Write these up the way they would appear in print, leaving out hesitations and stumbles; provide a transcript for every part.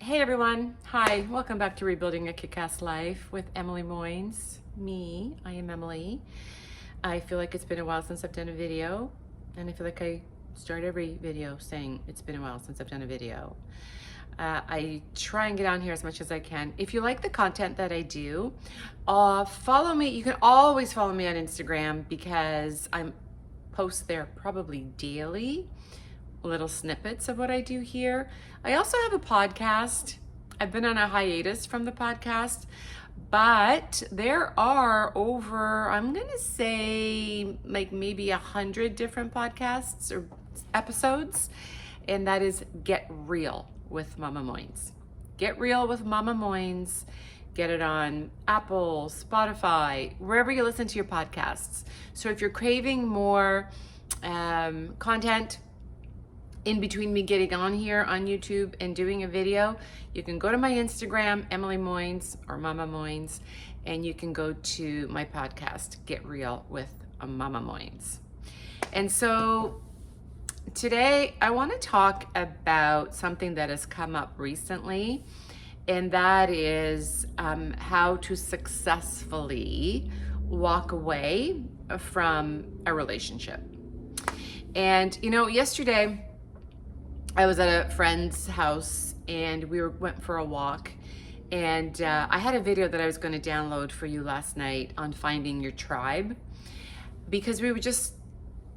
Hey everyone, hi, welcome back to Rebuilding a Kick-Ass Life with Emily Moynes. I am Emily. I feel like it's been a while since I've done a video, and I feel like I start every video saying it's been a while since I've done a video. I try and get on here as much as I can. If you like the content that I do, follow me. You can always follow me on Instagram because I post there probably daily, little snippets of what I do here. I also have a podcast. I've been on a hiatus from the podcast, but there are over, I'm gonna say like maybe 100 different podcasts or episodes, and that is Get Real with Mama Moynes. Get Real with Mama Moynes. Get it on Apple, Spotify, wherever you listen to your podcasts. So if you're craving more content in between me getting on here on YouTube and doing a video, you can go to my Instagram, Emily Moynes or Mama Moynes, and you can go to my podcast, Get Real with Mama Moynes. And so today I want to talk about something that has come up recently, and that is how to successfully walk away from a relationship. And you know, yesterday I was at a friend's house and we went for a walk, and I had a video that I was going to download for you last night on finding your tribe, because we were just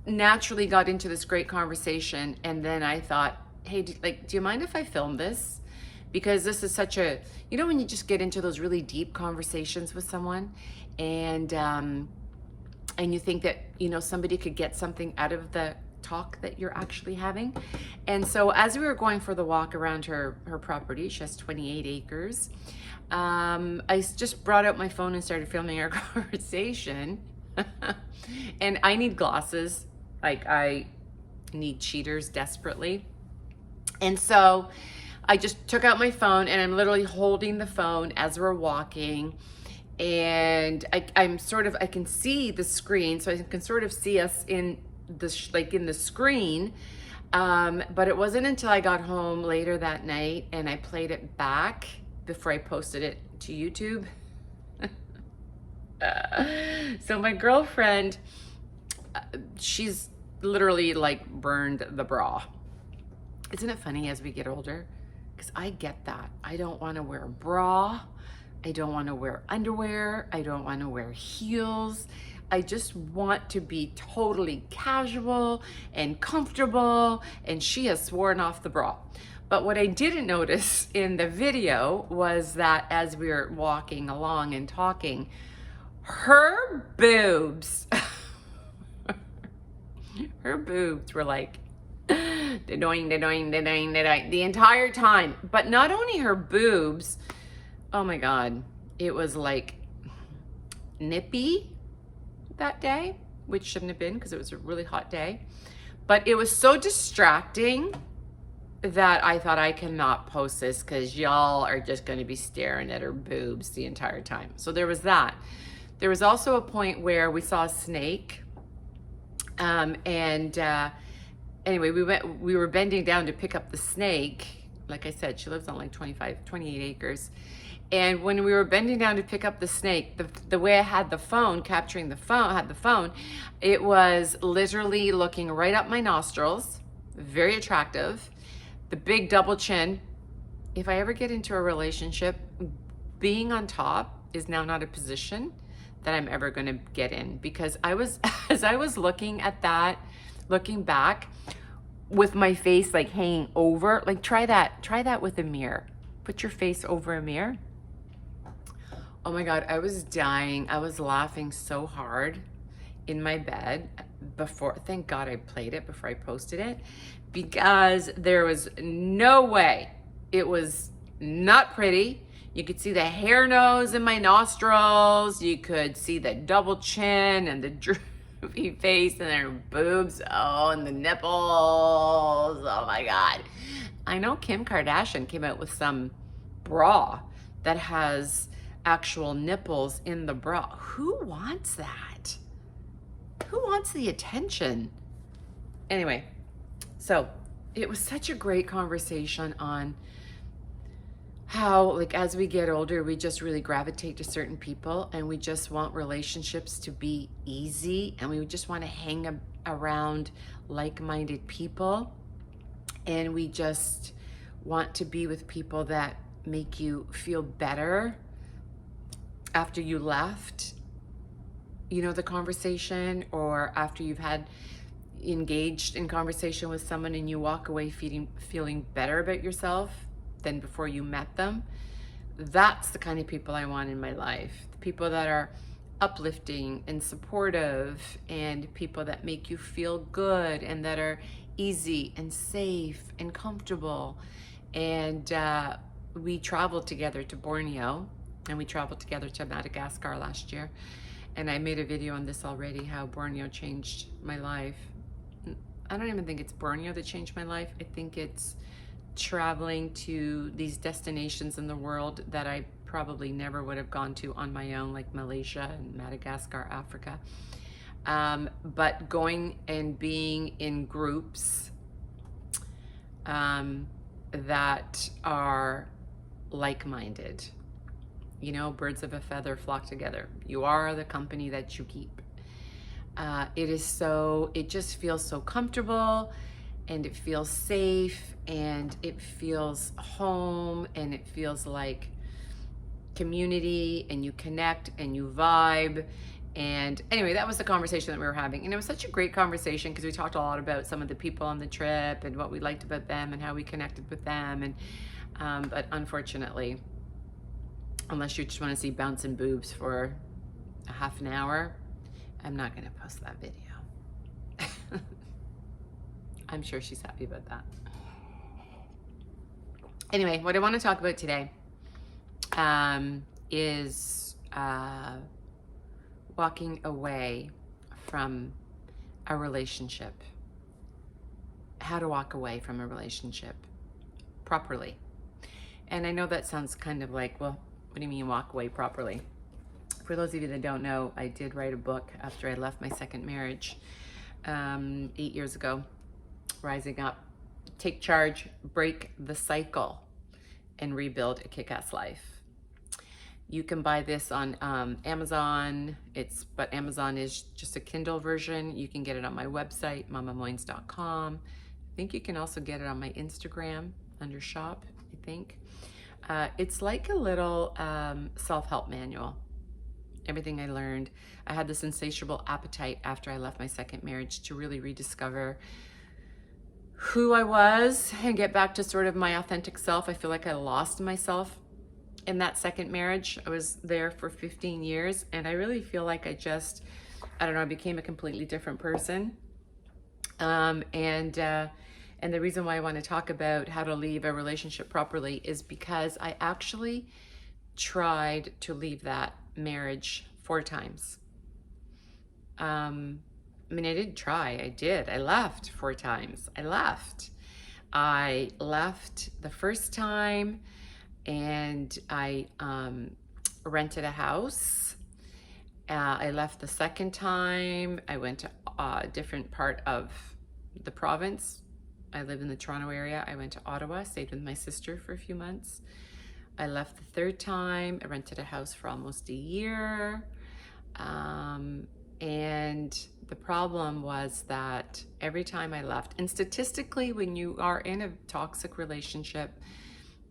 naturally got into this great conversation, and then I thought, hey, do you mind if I film this? Because this is such a, you know, when you just get into those really deep conversations with someone, and you think that, you know, somebody could get something out of the talk that you're actually having. And so as we were going for the walk around her property, she has 28 acres, I just brought out my phone and started filming our conversation. And I need glasses, like I need cheaters desperately. And so I just took out my phone and I'm literally holding the phone as we're walking, and I can see the screen, so I can sort of see us in the screen. But it wasn't until I got home later that night and I played it back before I posted it to YouTube. So my girlfriend, she's literally like burned the bra. Isn't it funny as we get older? Because I get that. I don't want to wear a bra. I don't want to wear underwear. I don't want to wear heels. I just want to be totally casual and comfortable, and she has sworn off the bra. But what I didn't notice in the video was that as we were walking along and talking, her boobs, her boobs were like, da-doing, da-doing, da-doing, da-doing, the entire time. But not only her boobs, oh my God, it was like nippy that day, which shouldn't have been because it was a really hot day. But it was so distracting that I thought, I cannot post this because y'all are just going to be staring at her boobs the entire time. So there was that. There was also a point where we saw a snake. Anyway, we were bending down to pick up the snake. Like I said, she lives on like 28 acres. And when we were bending down to pick up the snake, the way I had the phone, capturing the phone, it was literally looking right up my nostrils, very attractive, the big double chin. If I ever get into a relationship, being on top is now not a position that I'm ever going to get in, because as I was looking at that, looking back with my face like hanging over, like try that with a mirror. Put your face over a mirror. Oh my God, I was dying. I was laughing so hard in my bed before. Thank God I played it before I posted it, because there was no way. It was not pretty. You could see the hair nose in my nostrils. You could see the double chin and the droopy face and their boobs. Oh, and the nipples. Oh my God. I know Kim Kardashian came out with some bra that has actual nipples in the bra. Who wants that? Who wants the attention? Anyway, so it was such a great conversation on how like as we get older, we just really gravitate to certain people, and we just want relationships to be easy, and we just want to hang around like-minded people, and we just want to be with people that make you feel better after you left, the conversation, or after you've had engaged in conversation with someone and you walk away feeling better about yourself than before you met them. That's the kind of people I want in my life. The people that are uplifting and supportive, and people that make you feel good, and that are easy and safe and comfortable. And we traveled together to Borneo, and we traveled together to Madagascar last year. And I made a video on this already, how Borneo changed my life. I don't even think it's Borneo that changed my life. I think it's traveling to these destinations in the world that I probably never would have gone to on my own, like Malaysia and Madagascar, Africa. But going and being in groups that are like-minded. Birds of a feather flock together. You are the company that you keep. It just feels so comfortable, and it feels safe, and it feels home, and it feels like community, and you connect and you vibe. And anyway, that was the conversation that we were having. And it was such a great conversation because we talked a lot about some of the people on the trip and what we liked about them and how we connected with them. And but unfortunately, unless you just want to see bouncing boobs for a half an hour, I'm not going to post that video. I'm sure she's happy about that. Anyway, what I want to talk about today is walking away from a relationship. How to walk away from a relationship properly. And I know that sounds kind of like, well, what do you mean walk away properly? For those of you that don't know, I did write a book after I left my second marriage 8 years ago, Rising Up, Take Charge, Break the Cycle, and Rebuild a Kick-Ass Life. You can buy this on Amazon, but Amazon is just a Kindle version. You can get it on my website, mamamoynes.com. I think you can also get it on my Instagram under shop, I think. It's like a little self-help manual. Everything I learned. I had this insatiable appetite after I left my second marriage to really rediscover who I was and get back to sort of my authentic self. I feel like I lost myself in that second marriage. I was there for 15 years, and I really feel like I don't know, I became a completely different person. And the reason why I want to talk about how to leave a relationship properly is because I actually tried to leave that marriage 4 times. I didn't try, I did. I left 4 times. I left the first time, and I rented a house. I left the second time. I went to a different part of the province. I live in the Toronto area. I went to Ottawa, stayed with my sister for a few months. I left the third time. I rented a house for almost a year. And the problem was that every time I left, and statistically, when you are in a toxic relationship,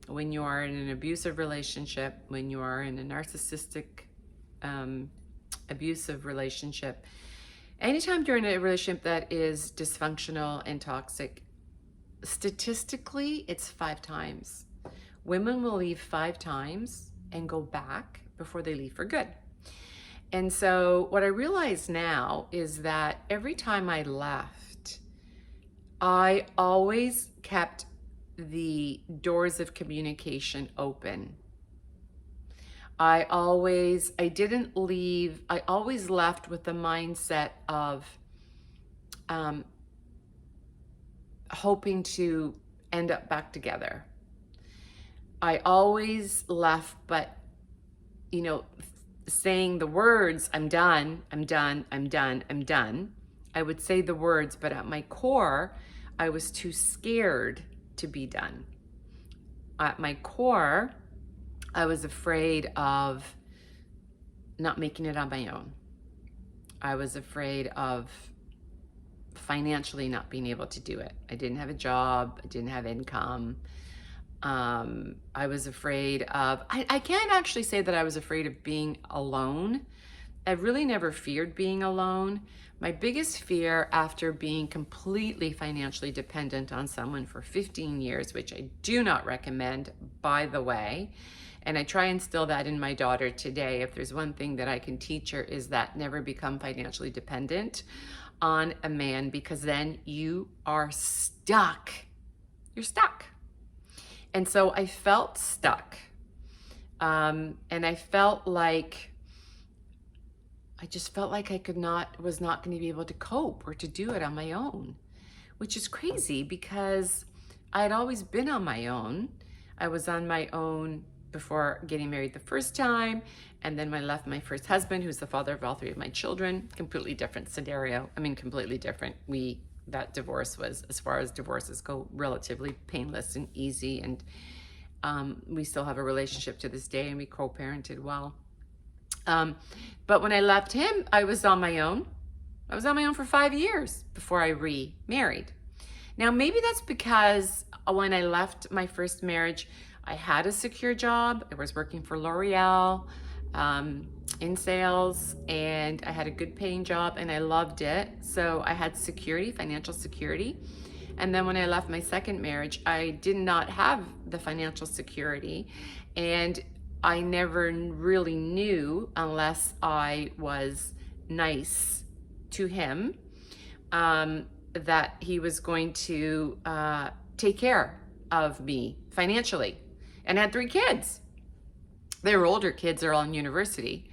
when you are in an abusive relationship, when you are in a narcissistic, abusive relationship, anytime you're in a relationship that is dysfunctional and toxic, statistically, it's 5 times. Women will leave 5 times and go back before they leave for good. And so what I realize now is that every time I left, I always kept the doors of communication open. I didn't leave, I always left with the mindset of hoping to end up back together. I always left, but, saying the words, I'm done, I'm done, I'm done, I'm done. I would say the words, but at my core, I was too scared to be done. At my core, I was afraid of not making it on my own. I was afraid of financially not being able to do it. I didn't have a job. I didn't have income. I was afraid of, I can't actually say that I was afraid of being alone. I really never feared being alone. My biggest fear after being completely financially dependent on someone for 15 years, which I do not recommend, by the way, and I try and instill that in my daughter today. If there's one thing that I can teach her, is that never become financially dependent on a man, because then you are stuck. You're stuck. And so I felt stuck. And I felt like, I just felt like was not going to be able to cope or to do it on my own, which is crazy because I had always been on my own. I was on my own before getting married the first time. And then when I left my first husband, who's the father of all three of my children, completely different scenario. I mean, completely different. That divorce was, as far as divorces go, relatively painless and easy. And we still have a relationship to this day, and we co-parented well. But when I left him, I was on my own. I was on my own for 5 years before I remarried. Now, maybe that's because when I left my first marriage, I had a secure job. I was working for L'Oreal in sales, and I had a good paying job, and I loved it. So I had security, financial security. And then when I left my second marriage, I did not have the financial security, and I never really knew, unless I was nice to him, that he was going to take care of me financially. And I had 3 kids. They were older kids, they're all in university.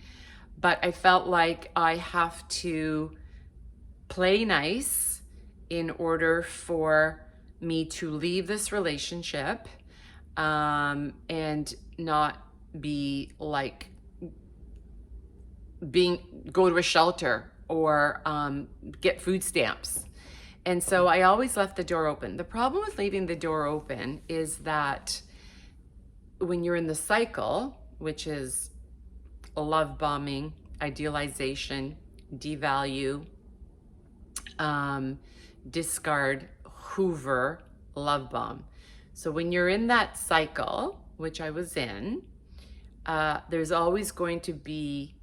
But I felt like I have to play nice in order for me to leave this relationship and not be like go to a shelter or get food stamps. And so I always left the door open. The problem with leaving the door open is that when you're in the cycle, which is love bombing, idealization, devalue, discard, hoover, love bomb. So when you're in that cycle, which I was in, there's always going to be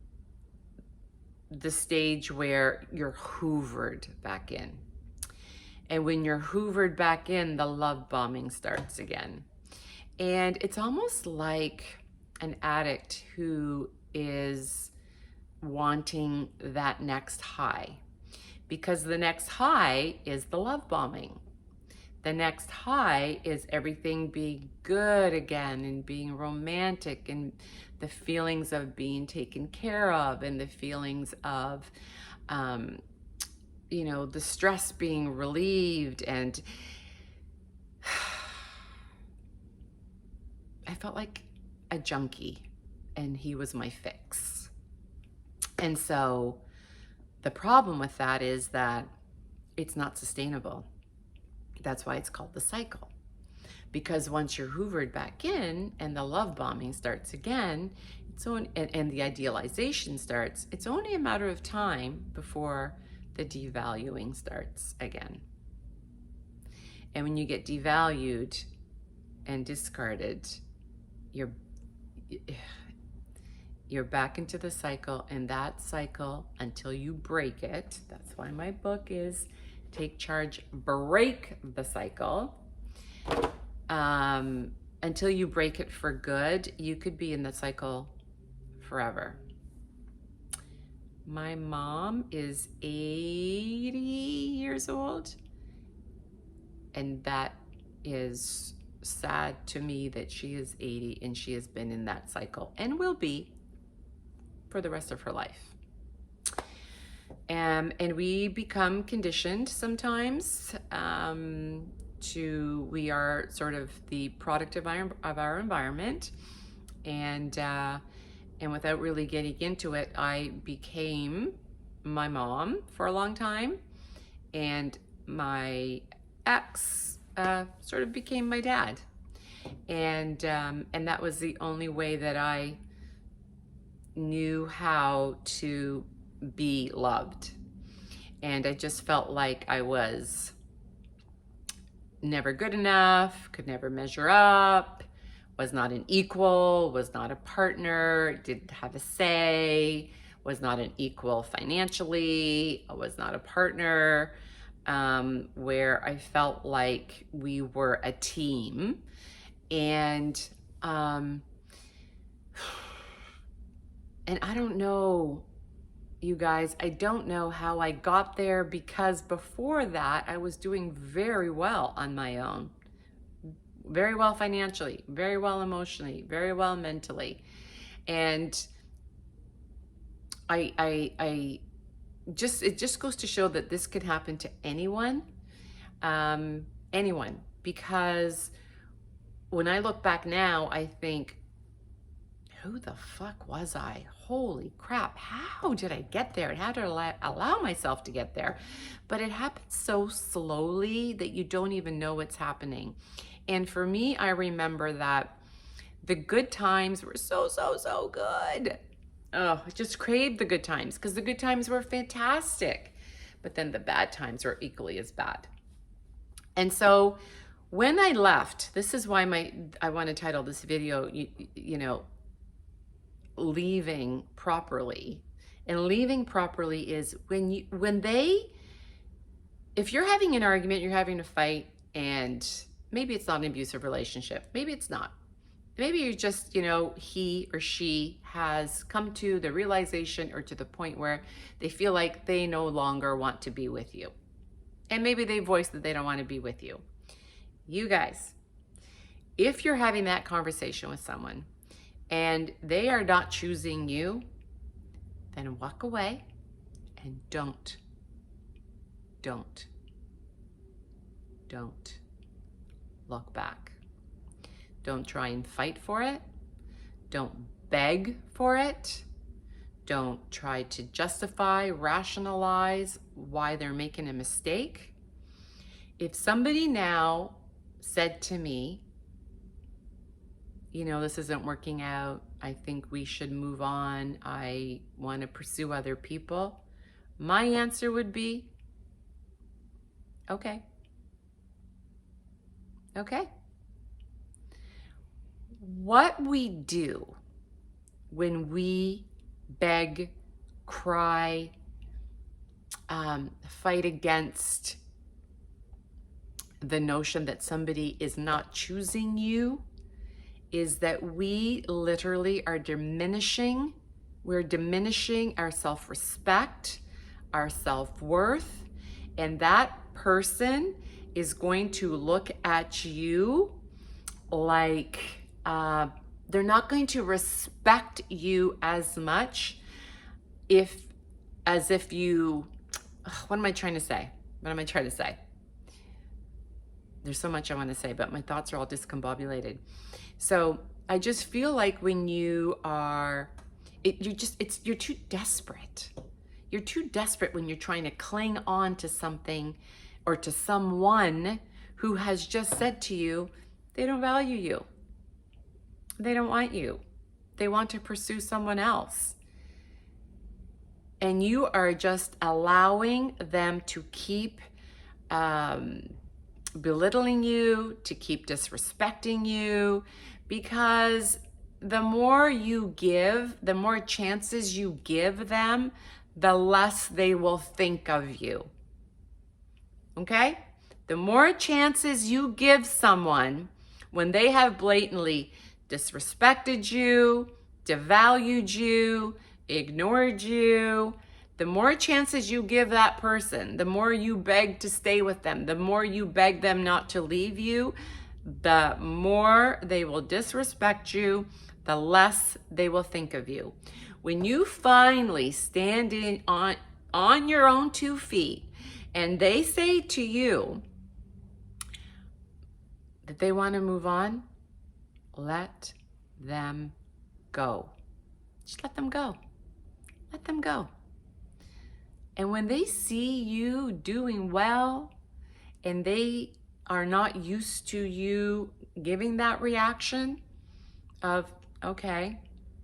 the stage where you're hoovered back in. And when you're hoovered back in, the love bombing starts again. And it's almost like an addict who is wanting that next high, because the next high is the love bombing. The next high is everything being good again and being romantic, and the feelings of being taken care of, and the feelings of, the stress being relieved. And I felt like a junkie, and he was my fix. And so the problem with that is that it's not sustainable. That's why it's called the cycle. Because once you're hoovered back in and the love bombing starts again, and the idealization starts, it's only a matter of time before the devaluing starts again. And when you get devalued and discarded, you're back into the cycle, and that cycle, until you break it, that's why my book is Take Charge, Break the Cycle. Until you break it for good, you could be in the cycle forever. My mom is 80 years old, and that is sad to me that she is 80 and she has been in that cycle and will be for the rest of her life. And we become conditioned sometimes we are sort of the product of our environment, and without really getting into it, I became my mom for a long time, and my ex sort of became my dad. And that was the only way that I knew how to be loved. And I just felt like I was never good enough, could never measure up, was not an equal, was not a partner, didn't have a say, was not an equal financially, was not a partner, where I felt like we were a team. And and I don't know, you guys, I don't know how I got there, because before that I was doing very well on my own. Very well financially, very well emotionally, very well mentally. And I just, it just goes to show that this could happen to anyone, anyone, because when I look back now, I think, who the fuck was I? Holy crap, how did I get there? And how did I allow myself to get there? But it happens so slowly that you don't even know what's happening. And for me, I remember that the good times were so good. Oh, I just craved the good times, because the good times were fantastic. But then the bad times were equally as bad. And so when I left, this is why I want to title this video, you know, leaving properly. And leaving properly is if you're having an argument, you're having a fight, and maybe it's not an abusive relationship, maybe it's not, maybe you're just, you know, he or she has come to the realization or to the point where they feel like they no longer want to be with you, and maybe they voice that they don't want to be with you. You guys, if you're having that conversation with someone and they are not choosing you, then walk away and don't look back. Don't try and fight for it. Don't beg for it. Don't try to justify, rationalize why they're making a mistake. If somebody now said to me, you know, this isn't working out, I think we should move on, I want to pursue other people, my answer would be, okay. Okay. What we do when we beg, cry, fight against the notion that somebody is not choosing you is that we literally are diminishing. We're diminishing our self-respect, our self-worth, and that person is going to look at you like they're not going to respect you as much as if you, what am I trying to say? What am I trying to say? There's so much I want to say, but my thoughts are all discombobulated. So I just feel like when you are, you're too desperate. You're too desperate when you're trying to cling on to something or to someone who has just said to you, they don't value you. They don't want you. They want to pursue someone else. And you are just allowing them to keep belittling you, to keep disrespecting you, because the more you give, the more chances you give them, the less they will think of you. Okay? The more chances you give someone when they have blatantly disrespected you, devalued you, ignored you, the more chances you give that person, the more you beg to stay with them, the more you beg them not to leave you, the more they will disrespect you, the less they will think of you. When you finally stand on your own 2 feet and they say to you that they want to move on, let them go. Just let them go. Let them go. And when they see you doing well and they are not used to you giving that reaction of, okay,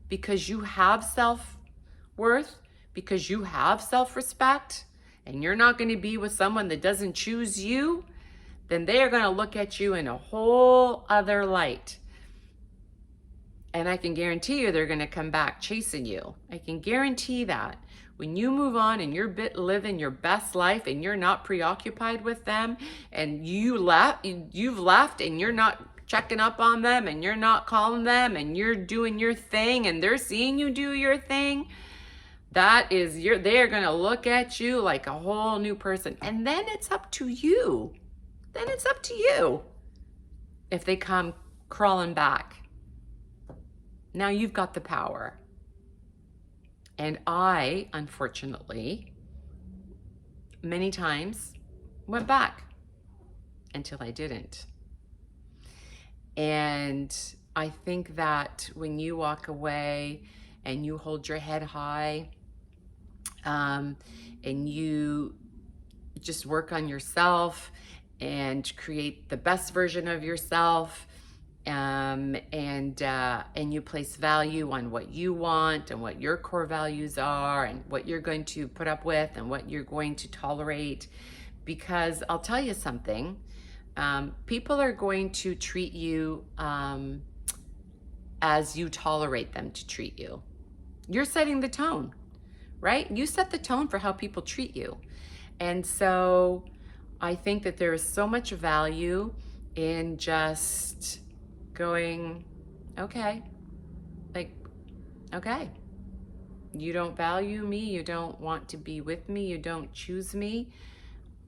because you have self-worth, because you have self-respect, and you're not going to be with someone that doesn't choose you, then they are going to look at you in a whole other light. And I can guarantee you they're going to come back chasing you. I can guarantee that. When you move on and you're living your best life and you're not preoccupied with them, and you've left and you're not checking up on them and you're not calling them and you're doing your thing and they're seeing you do your thing, they're going to look at you like a whole new person. And then it's up to you. Then it's up to you if they come crawling back. Now you've got the power. And I, unfortunately, many times went back until I didn't. And I think that when you walk away and you hold your head high, and you just work on yourself and create the best version of yourself, and you place value on what you want and what your core values are and what you're going to put up with and what you're going to tolerate. Because I'll tell you something, people are going to treat you as you tolerate them to treat you. You're setting the tone, right? You set the tone for how people treat you. And so I think that there is so much value in just going, okay, like, okay, you don't value me, you don't want to be with me, you don't choose me.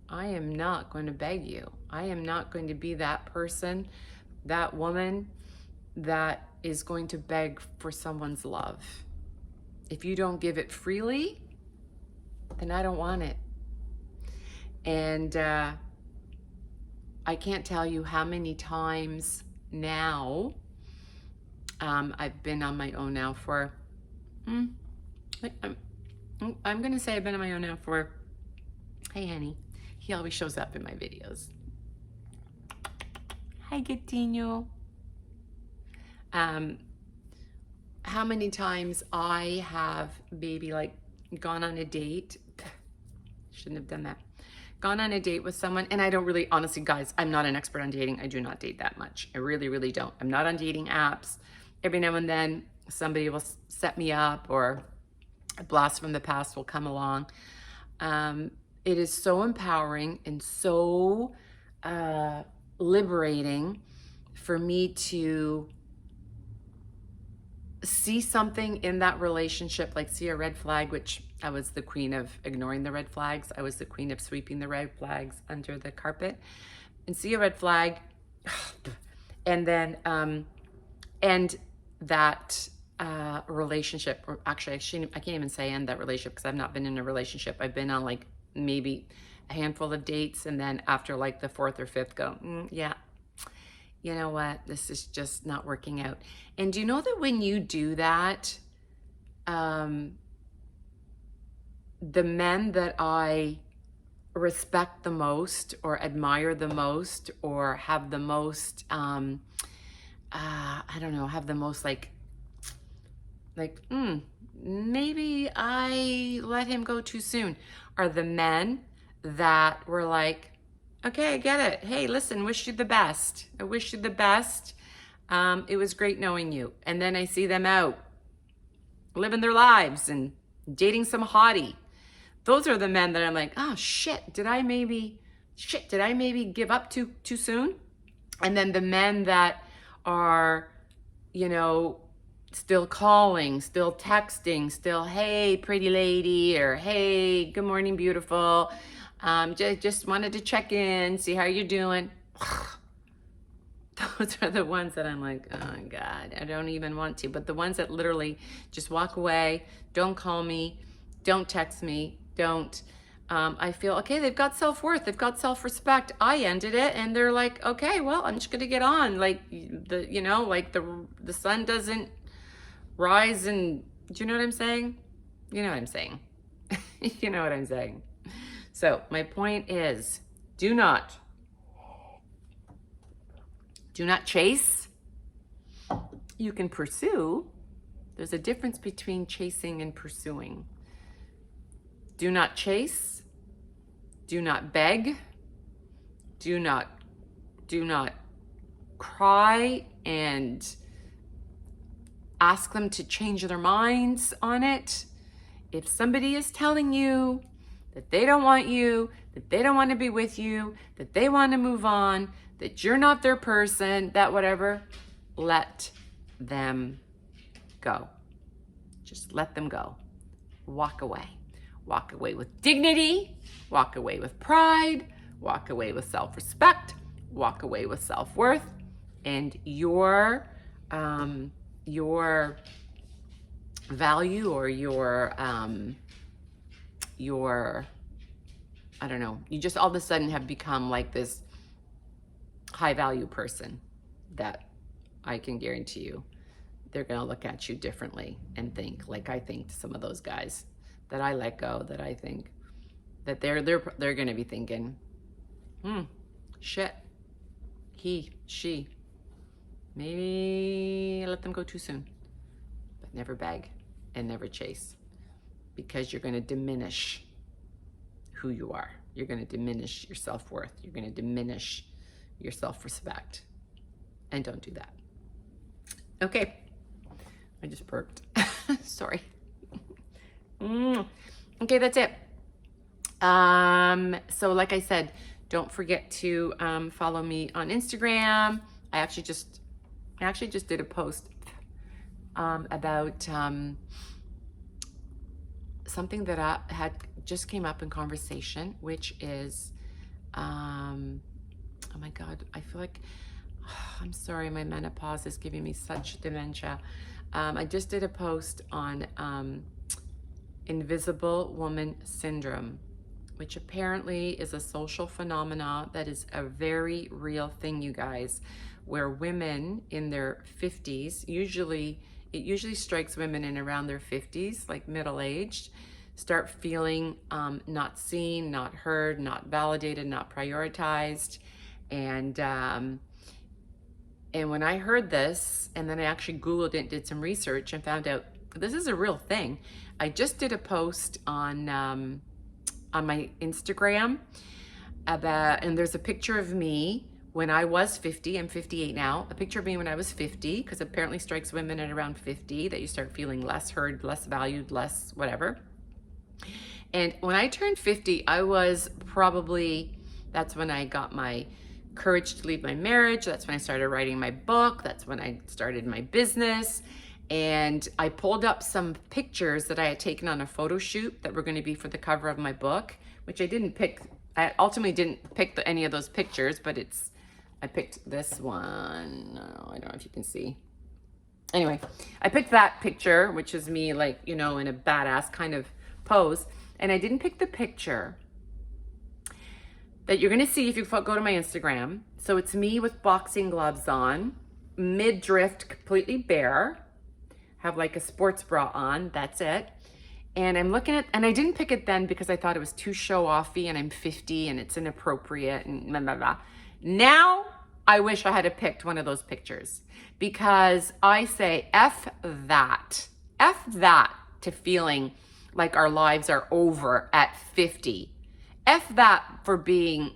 I am not going to beg you. I am not going to be that person, that woman that is going to beg for someone's love. If you don't give it freely, then I don't want it. And I can't tell you how many times now I've been on my own now for, I'm going to say I've been on my own now for, hey, honey. He always shows up in my videos. Hi, Gattino. How many times I have maybe like gone on a date. Shouldn't have done that. Gone on a date with someone, and I don't really, honestly, guys, I'm not an expert on dating. I do not date that much. I really, really don't. I'm not on dating apps. Every now and then, somebody will set me up, or a blast from the past will come along. It is so empowering and so liberating for me to see something in that relationship, like see a red flag, which I was the queen of ignoring the red flags. I was the queen of sweeping the red flags under the carpet, and see a red flag, and then end that relationship. Or actually, I can't even say end that relationship, because I've not been in a relationship. I've been on like maybe a handful of dates, and then after like the fourth or fifth, go, yeah, you know what, this is just not working out. And do you know that when you do that, the men that I respect the most, or admire the most, or have the most, I don't know, have the most like, maybe I let him go too soon, are the men that were like, okay, I get it. Hey, listen, wish you the best. I wish you the best. It was great knowing you. And then I see them out living their lives and dating some hottie. Those are the men that I'm like, oh shit, did I maybe give up too soon? And then the men that are, you know, still calling, still texting, still, hey, pretty lady, or hey, good morning, beautiful. Just wanted to check in, see how you're doing. Those are the ones that I'm like, oh God, I don't even want to. But the ones that literally just walk away, don't call me, don't text me, don't. I feel, okay, they've got self-worth, they've got self-respect. I ended it, and they're like, okay, well, I'm just gonna get on. Like the sun doesn't rise, and do you know what I'm saying? You know what I'm saying. You know what I'm saying. So my point is, do not Do not chase. You can pursue. There's a difference between chasing and pursuing. Do not chase. Do not beg. Do not cry and ask them to change their minds on it. If somebody is telling you that they don't want you, that they don't want to be with you, that they want to move on, that you're not their person, that whatever, let them go. Just let them go. Walk away. Walk away with dignity. Walk away with pride. Walk away with self-respect. Walk away with self-worth. And your value or your I don't know, you just all of a sudden have become like this high value person that I can guarantee you they're going to look at you differently and think like I think some of those guys that I let go, that I think that they're going to be thinking, shit, she, maybe let them go too soon. But never beg and never chase, because you're going to diminish who you are. You're going to diminish your self-worth. You're going to diminish your self-respect. And don't do that. Okay. I just burped. Sorry. Okay, that's it. So like I said, don't forget to follow me on Instagram. I actually just did a post about something that I had just came up in conversation, which is, oh my God, I feel like, I'm sorry, my menopause is giving me such dementia. I just did a post on invisible woman syndrome, which apparently is a social phenomena that is a very real thing, you guys, where women in their 50s, it usually strikes women in around their 50s, like middle-aged, start feeling not seen, not heard, not validated, not prioritized. And when I heard this, and then I actually Googled it and did some research and found out this is a real thing. I just did a post on my Instagram about, and there's a picture of me when I was 50, I'm 58 now, a picture of me when I was 50, because apparently strikes women at around 50 that you start feeling less heard, less valued, less whatever. And when I turned 50, I was probably, that's when I got my courage to leave my marriage. That's when I started writing my book. That's when I started my business. And I pulled up some pictures that I had taken on a photo shoot that were going to be for the cover of my book, which I didn't pick. I ultimately didn't pick any of those pictures, but I picked this one. No, I don't know if you can see. Anyway, I picked that picture, which is me like, you know, in a badass kind of pose. And I didn't pick the picture that you're going to see if you go to my Instagram. So it's me with boxing gloves on, mid-drift, completely bare, have like a sports bra on, that's it. And I'm looking at, and I didn't pick it then because I thought it was too show-offy and I'm 50 and it's inappropriate and blah, blah, blah. Now, I wish I had picked one of those pictures, because I say F that to feeling like our lives are over at 50. F that for being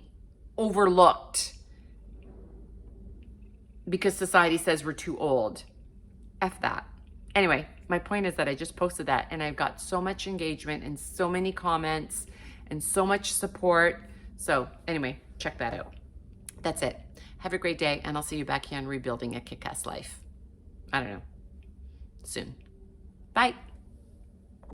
overlooked because society says we're too old. F that. Anyway, my point is that I just posted that and I've got so much engagement and so many comments and so much support. So anyway, check that out. That's it. Have a great day, and I'll see you back here on Rebuilding a Kick-Ass Life. I don't know, soon. Bye.